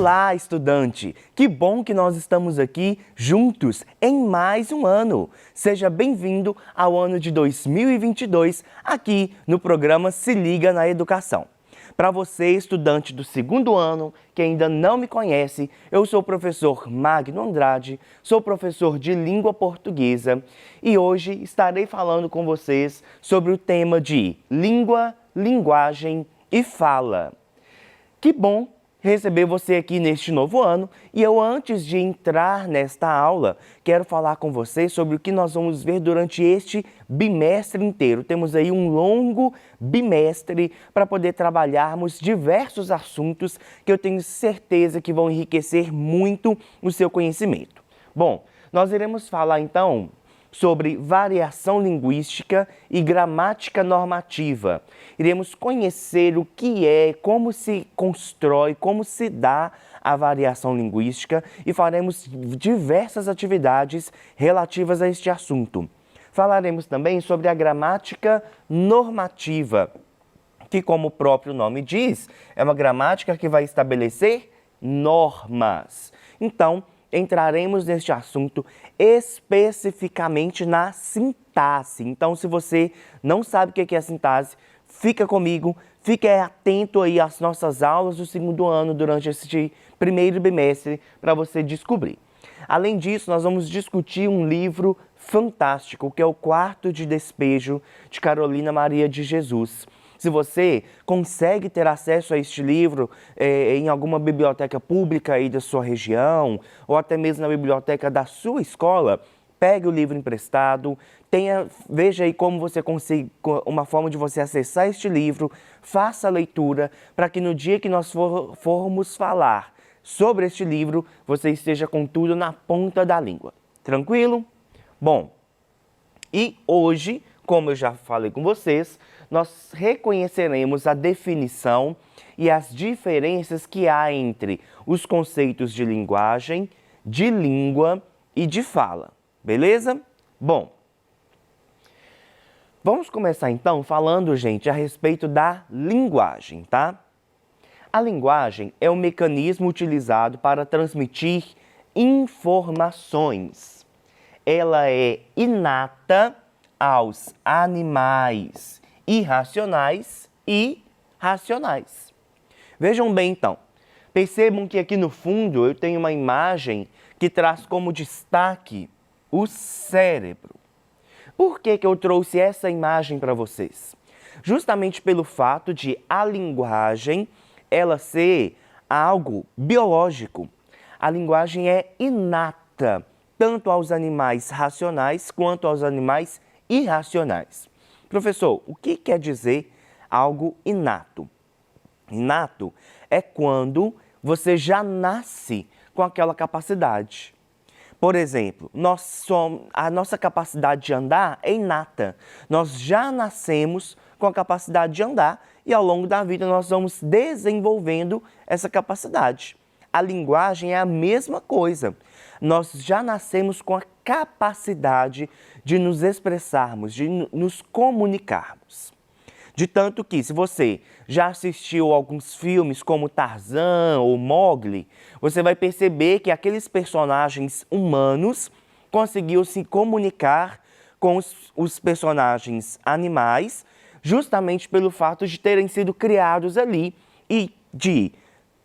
Olá, estudante! Que bom que nós estamos aqui juntos em mais um ano. Seja bem-vindo ao ano de 2022 aqui no programa Se Liga na Educação. Para você, estudante do segundo ano, que ainda não me conhece, eu sou o professor Magno Andrade, sou professor de língua portuguesa e hoje estarei falando com vocês sobre o tema de língua, linguagem e fala. Que bom receber você aqui neste novo ano e eu, antes de entrar nesta aula, quero falar com você sobre o que nós vamos ver durante este bimestre inteiro. Temos aí um longo bimestre para poder trabalharmos diversos assuntos que eu tenho certeza que vão enriquecer muito o seu conhecimento. Bom, nós iremos falar então sobre variação linguística e gramática normativa. Iremos conhecer o que é, como se constrói, como se dá a variação linguística e faremos diversas atividades relativas a este assunto. Falaremos também sobre a gramática normativa, que, como o próprio nome diz, é uma gramática que vai estabelecer normas. Então, entraremos neste assunto especificamente na sintaxe. Então, se você não sabe o que é sintaxe, fica comigo, fique atento aí às nossas aulas do segundo ano durante este primeiro bimestre para você descobrir. Além disso, nós vamos discutir um livro fantástico, que é o Quarto de Despejo, de Carolina Maria de Jesus. Se você consegue ter acesso a este livro em alguma biblioteca pública aí da sua região, ou até mesmo na biblioteca da sua escola, pegue o livro emprestado, veja aí como você consegue, uma forma de você acessar este livro, faça a leitura, para que no dia que nós formos falar sobre este livro, você esteja com tudo na ponta da língua. Tranquilo? Bom, e hoje, como eu já falei com vocês, nós reconheceremos a definição e as diferenças que há entre os conceitos de linguagem, de língua e de fala, beleza? Bom, vamos começar então falando, gente, a respeito da linguagem, tá? A linguagem é um mecanismo utilizado para transmitir informações. Ela é inata aos animais irracionais e racionais. Vejam bem então, percebam que aqui no fundo eu tenho uma imagem que traz como destaque o cérebro. Por que eu trouxe essa imagem para vocês? Justamente pelo fato de a linguagem ela ser algo biológico. A linguagem é inata, tanto aos animais racionais quanto aos animais irracionais. Professor, o que quer dizer algo inato? Inato é quando você já nasce com aquela capacidade. Por exemplo, a nossa capacidade de andar é inata. Nós já nascemos com a capacidade de andar e ao longo da vida nós vamos desenvolvendo essa capacidade. A linguagem é a mesma coisa. Nós já nascemos com a capacidade de nos expressarmos, de nos comunicarmos. De tanto que, se você já assistiu alguns filmes como Tarzan ou Mowgli, você vai perceber que aqueles personagens humanos conseguiam se comunicar com os personagens animais, justamente pelo fato de terem sido criados ali e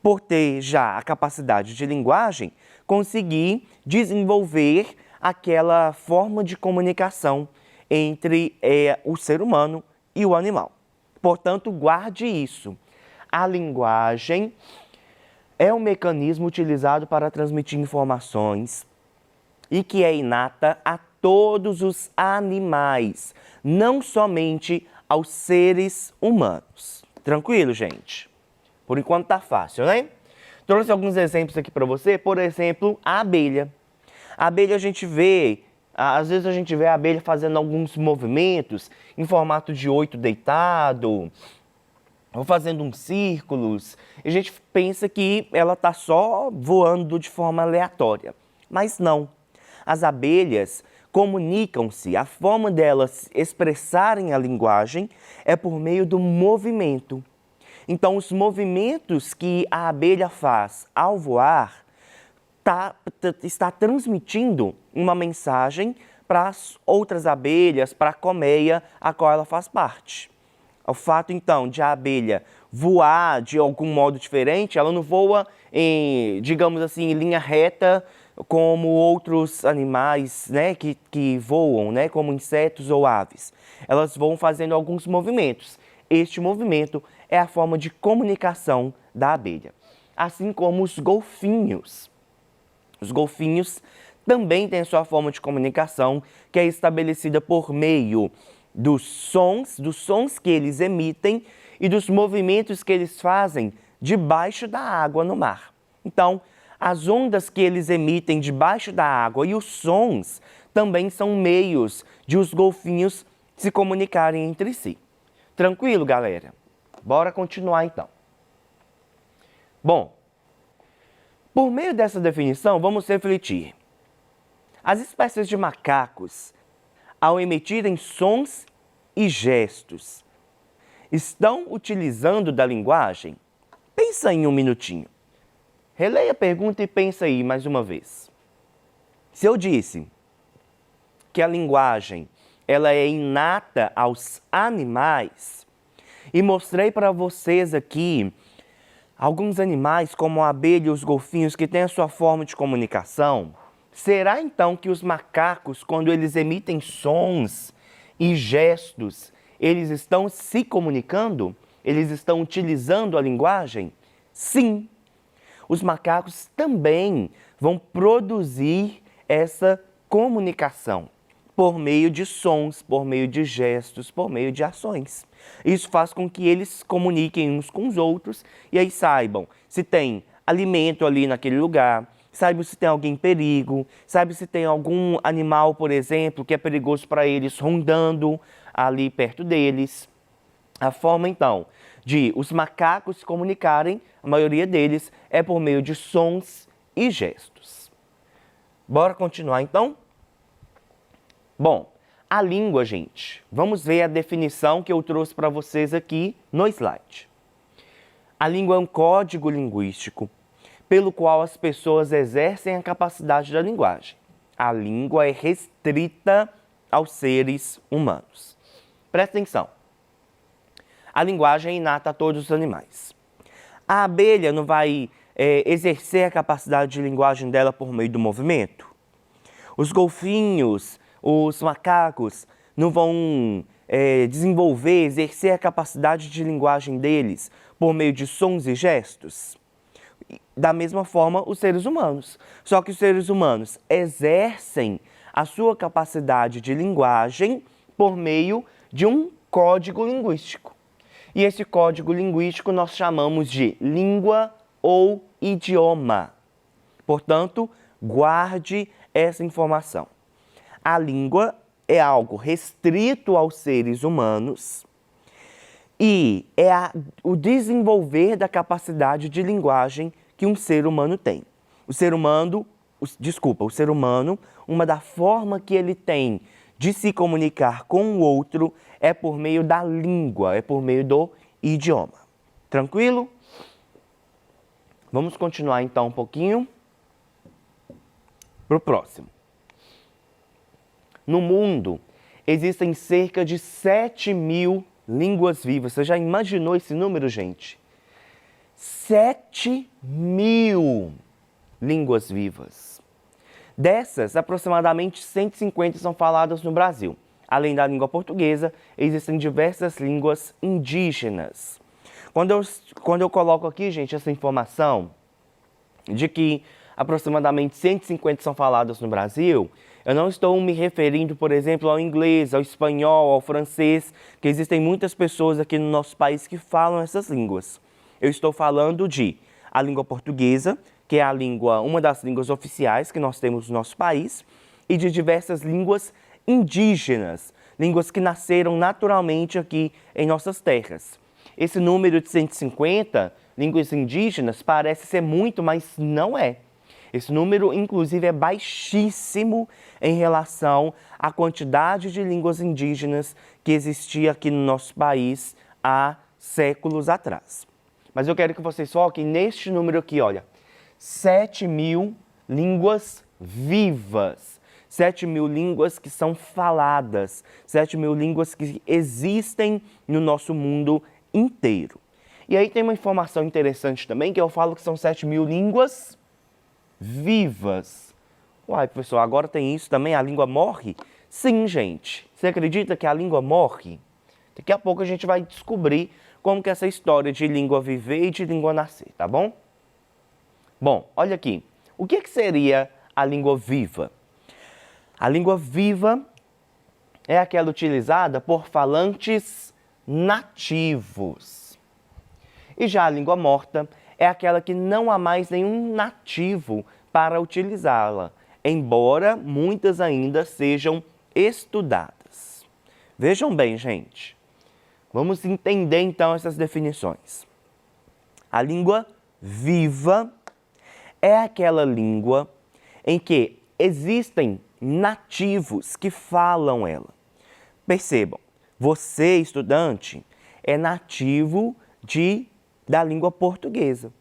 por ter já a capacidade de linguagem, conseguir desenvolver aquela forma de comunicação entre o ser humano e o animal. Portanto, guarde isso. A linguagem é um mecanismo utilizado para transmitir informações e que é inata a todos os animais, não somente aos seres humanos. Tranquilo, gente? Por enquanto tá fácil, né? Trouxe alguns exemplos aqui para você. Por exemplo, a abelha. A abelha às vezes a gente vê a abelha fazendo alguns movimentos em formato de 8 deitado, ou fazendo uns círculos. E a gente pensa que ela está só voando de forma aleatória. Mas não. As abelhas comunicam-se, a forma delas expressarem a linguagem é por meio do movimento. Então, os movimentos que a abelha faz ao voar está transmitindo uma mensagem para as outras abelhas, para a colmeia a qual ela faz parte. O fato, então, de a abelha voar de algum modo diferente, ela não voa digamos assim, em linha reta, como outros animais, né, que voam, né, como insetos ou aves. Elas vão fazendo alguns movimentos. Este movimento é a forma de comunicação da abelha. Assim como os golfinhos. Os golfinhos também têm a sua forma de comunicação, que é estabelecida por meio dos sons que eles emitem e dos movimentos que eles fazem debaixo da água no mar. Então, as ondas que eles emitem debaixo da água e os sons também são meios de os golfinhos se comunicarem entre si. Tranquilo, galera? Bora continuar então. Bom, por meio dessa definição, vamos refletir. As espécies de macacos, ao emitirem sons e gestos, estão utilizando da linguagem? Pensa em um minutinho. Releia a pergunta e pensa aí mais uma vez. Se eu disse que a linguagem ela é inata aos animais e mostrei para vocês aqui alguns animais como a abelha e os golfinhos que têm a sua forma de comunicação, será então que os macacos, quando eles emitem sons e gestos, eles estão se comunicando? Eles estão utilizando a linguagem? Sim. Os macacos também vão produzir essa comunicação por meio de sons, por meio de gestos, por meio de ações. Isso faz com que eles comuniquem uns com os outros e aí saibam se tem alimento ali naquele lugar, saibam se tem alguém em perigo, saibam se tem algum animal, por exemplo, que é perigoso para eles rondando ali perto deles. A forma, então, de os macacos se comunicarem, a maioria deles, é por meio de sons e gestos. Bora continuar, então? Bom, a língua, gente. Vamos ver a definição que eu trouxe para vocês aqui no slide. A língua é um código linguístico pelo qual as pessoas exercem a capacidade da linguagem. A língua é restrita aos seres humanos. Presta atenção. A linguagem é inata a todos os animais. A abelha não vai exercer a capacidade de linguagem dela por meio do movimento? Os golfinhos, os macacos não vão desenvolver, exercer a capacidade de linguagem deles por meio de sons e gestos? Da mesma forma, os seres humanos. Só que os seres humanos exercem a sua capacidade de linguagem por meio de um código linguístico. E esse código linguístico nós chamamos de língua ou idioma. Portanto, guarde essa informação. A língua é algo restrito aos seres humanos e é o desenvolver da capacidade de linguagem que um ser humano tem. O ser humano, uma da forma que ele tem de se comunicar com o outro é por meio da língua, é por meio do idioma. Tranquilo? Vamos continuar então um pouquinho para o próximo. No mundo, existem cerca de 7.000 línguas vivas. Você já imaginou esse número, gente? 7.000 línguas vivas. Dessas, aproximadamente 150 são faladas no Brasil. Além da língua portuguesa, existem diversas línguas indígenas. Quando eu coloco aqui, gente, essa informação de que aproximadamente 150 são faladas no Brasil, eu não estou me referindo, por exemplo, ao inglês, ao espanhol, ao francês, que existem muitas pessoas aqui no nosso país que falam essas línguas. Eu estou falando de a língua portuguesa, que é uma das línguas oficiais que nós temos no nosso país, e de diversas línguas indígenas, línguas que nasceram naturalmente aqui em nossas terras. Esse número de 150 línguas indígenas parece ser muito, mas não é. Esse número, inclusive, é baixíssimo em relação à quantidade de línguas indígenas que existia aqui no nosso país há séculos atrás. Mas eu quero que vocês foquem neste número aqui, olha. 7.000 línguas vivas. 7.000 línguas que são faladas. 7.000 línguas que existem no nosso mundo inteiro. E aí tem uma informação interessante também, que eu falo que são 7.000 línguas vivas. Uai, professor, agora tem isso também? A língua morre? Sim, gente. Você acredita que a língua morre? Daqui a pouco a gente vai descobrir como que é essa história de língua viver e de língua nascer, tá bom? Bom, olha aqui. O que seria a língua viva? A língua viva é aquela utilizada por falantes nativos. E já a língua morta é aquela que não há mais nenhum nativo para utilizá-la, embora muitas ainda sejam estudadas. Vejam bem, gente. Vamos entender então essas definições. A língua viva é aquela língua em que existem nativos que falam ela. Percebam, você, estudante, é nativo da língua portuguesa.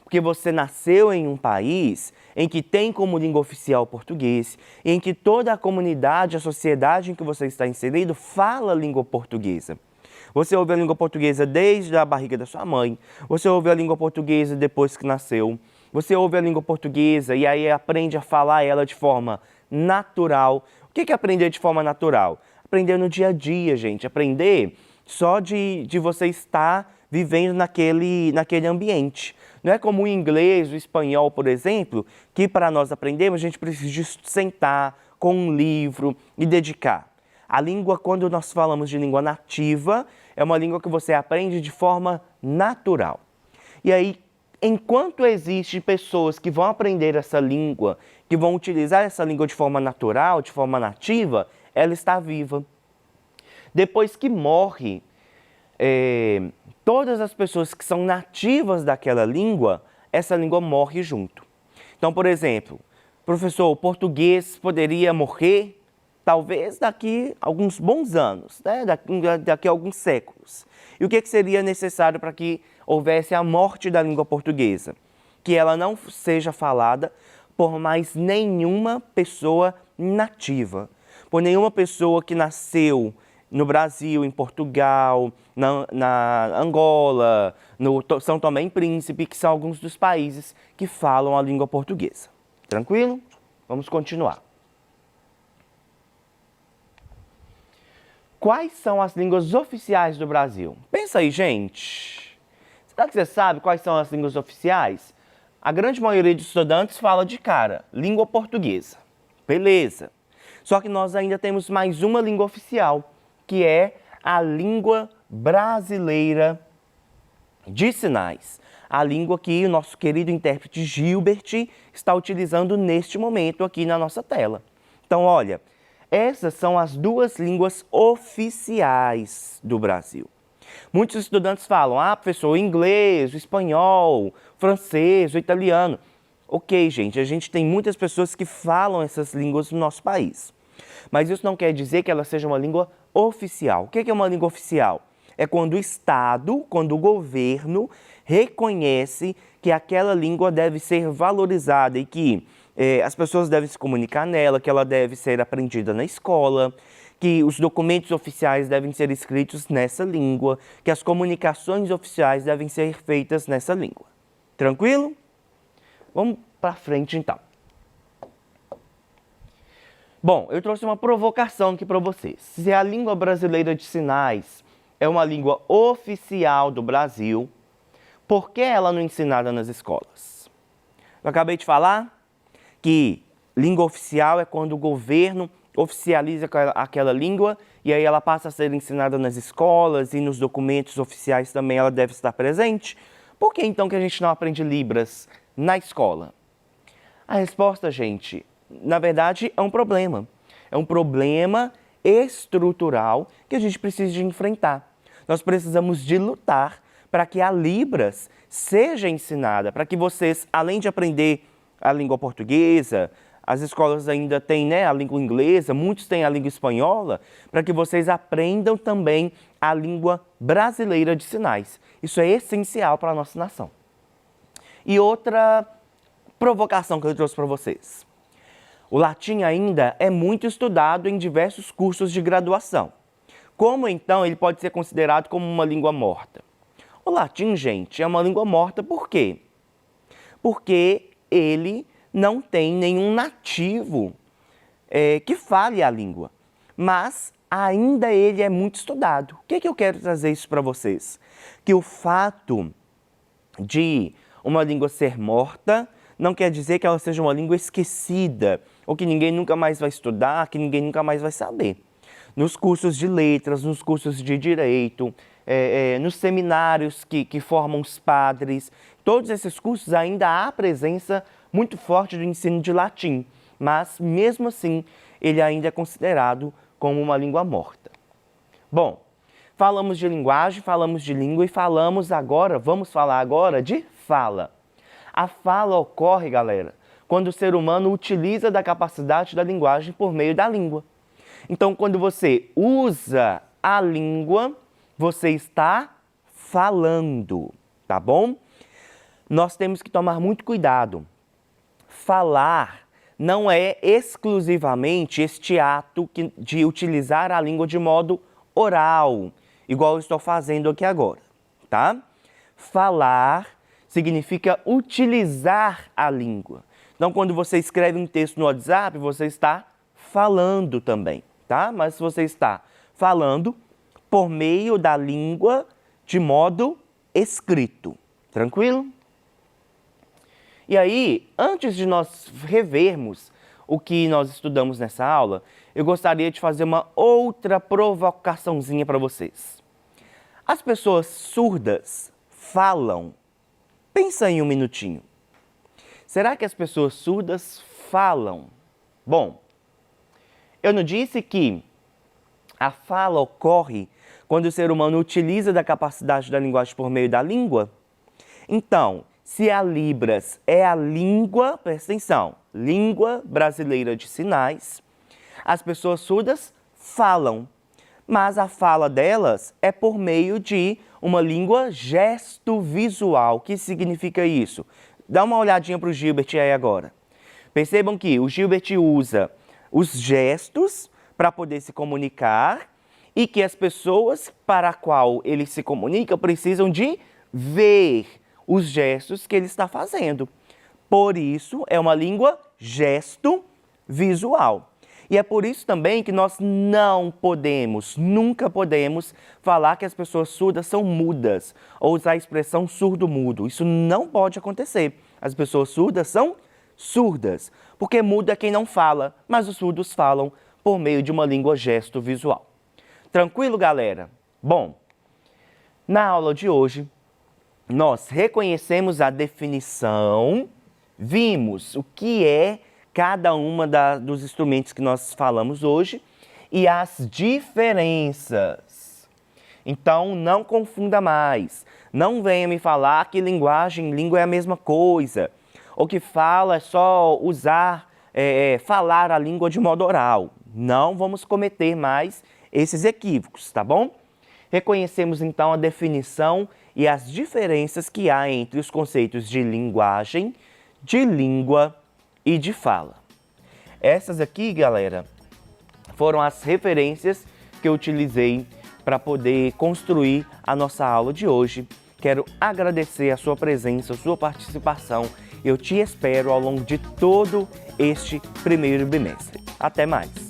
Porque você nasceu em um país em que tem como língua oficial o português, em que toda a comunidade, a sociedade em que você está inserido fala a língua portuguesa. Você ouve a língua portuguesa desde a barriga da sua mãe, você ouve a língua portuguesa depois que nasceu, você ouve a língua portuguesa e aí aprende a falar ela de forma natural. O que é aprender de forma natural? Aprender no dia a dia, gente. Aprender só de você estar vivendo naquele ambiente. Não é como o inglês, o espanhol, por exemplo, que para nós aprendermos a gente precisa de sentar com um livro e dedicar. A língua, quando nós falamos de língua nativa, é uma língua que você aprende de forma natural. E aí, enquanto existem pessoas que vão aprender essa língua, que vão utilizar essa língua de forma natural, de forma nativa, ela está viva. Depois que morre, todas as pessoas que são nativas daquela língua, essa língua morre junto. Então, por exemplo, professor, o português poderia morrer? Talvez daqui a alguns bons anos, né? daqui a alguns séculos. E o que seria necessário para que houvesse a morte da língua portuguesa? Que ela não seja falada por mais nenhuma pessoa nativa, por nenhuma pessoa que nasceu no Brasil, em Portugal, na Angola, no São Tomé e Príncipe, que são alguns dos países que falam a língua portuguesa. Tranquilo? Vamos continuar. Quais são as línguas oficiais do Brasil? Pensa aí, gente. Será que você sabe quais são as línguas oficiais? A grande maioria dos estudantes fala de cara, língua portuguesa. Beleza. Só que nós ainda temos mais uma língua oficial, que é a língua brasileira de sinais. A língua que o nosso querido intérprete Gilbert está utilizando neste momento aqui na nossa tela. Então, olha, essas são as duas línguas oficiais do Brasil. Muitos estudantes falam, professor, o inglês, o espanhol, o francês, o italiano. Ok, gente, a gente tem muitas pessoas que falam essas línguas no nosso país. Mas isso não quer dizer que ela seja uma língua oficial. O que é uma língua oficial? É quando o Estado, quando o governo reconhece que aquela língua deve ser valorizada e que as pessoas devem se comunicar nela, que ela deve ser aprendida na escola, que os documentos oficiais devem ser escritos nessa língua, que as comunicações oficiais devem ser feitas nessa língua. Tranquilo? Vamos para frente então. Bom, eu trouxe uma provocação aqui para vocês. Se a língua brasileira de sinais é uma língua oficial do Brasil, por que ela não é ensinada nas escolas? Eu acabei de falar que língua oficial é quando o governo oficializa aquela língua e aí ela passa a ser ensinada nas escolas e nos documentos oficiais também ela deve estar presente. Por que então que a gente não aprende Libras na escola? A resposta, gente, na verdade é um problema. É um problema estrutural que a gente precisa de enfrentar. Nós precisamos de lutar para que a Libras seja ensinada, para que vocês, além de aprender a língua portuguesa, as escolas ainda têm, né, a língua inglesa, muitos têm a língua espanhola, para que vocês aprendam também a língua brasileira de sinais. Isso é essencial para a nossa nação. E outra provocação que eu trouxe para vocês. O latim ainda é muito estudado em diversos cursos de graduação. Como então ele pode ser considerado como uma língua morta? O latim, gente, é uma língua morta por quê? Porque ele não tem nenhum nativo que fale a língua, mas ainda ele é muito estudado. O que eu quero trazer isso para vocês? Que o fato de uma língua ser morta não quer dizer que ela seja uma língua esquecida, ou que ninguém nunca mais vai estudar, que ninguém nunca mais vai saber. Nos cursos de letras, nos cursos de direito, nos seminários que formam os padres, todos esses cursos ainda há presença muito forte do ensino de latim, mas mesmo assim ele ainda é considerado como uma língua morta. Bom, falamos de linguagem, falamos de língua e vamos falar agora de fala. A fala ocorre, galera, quando o ser humano utiliza da capacidade da linguagem por meio da língua. Então, quando você usa a língua, você está falando, tá bom? Nós temos que tomar muito cuidado. Falar não é exclusivamente este ato de utilizar a língua de modo oral, igual eu estou fazendo aqui agora, tá? Falar significa utilizar a língua. Então, quando você escreve um texto no WhatsApp, você está falando também, tá? Mas você está falando por meio da língua de modo escrito. Tranquilo? E aí, antes de nós revermos o que nós estudamos nessa aula, eu gostaria de fazer uma outra provocaçãozinha para vocês. As pessoas surdas falam. Pensa em um minutinho. Será que as pessoas surdas falam? Bom, eu não disse que a fala ocorre quando o ser humano utiliza da capacidade da linguagem por meio da língua? Então, se a Libras é a língua, presta atenção, língua brasileira de sinais, as pessoas surdas falam, mas a fala delas é por meio de uma língua gesto-visual. O que significa isso? Dá uma olhadinha para o Gilbert aí agora. Percebam que o Gilbert usa os gestos para poder se comunicar e que as pessoas para a qual ele se comunica precisam de ver os gestos que ele está fazendo. Por isso, é uma língua gesto-visual. E é por isso também que nós não podemos, nunca podemos falar que as pessoas surdas são mudas ou usar a expressão surdo-mudo. Isso não pode acontecer. As pessoas surdas são surdas, porque mudo é quem não fala, mas os surdos falam por meio de uma língua gesto-visual. Tranquilo, galera? Bom, na aula de hoje, nós reconhecemos a definição, vimos o que é cada uma dos instrumentos que nós falamos hoje e as diferenças. Então, não confunda mais. Não venha me falar que linguagem e língua é a mesma coisa. Ou que fala é só falar a língua de modo oral. Não vamos cometer mais esses equívocos, tá bom? Reconhecemos então a definição e as diferenças que há entre os conceitos de linguagem, de língua e de fala. Essas aqui, galera, foram as referências que eu utilizei para poder construir a nossa aula de hoje. Quero agradecer a sua presença, a sua participação. Eu te espero ao longo de todo este primeiro bimestre. Até mais!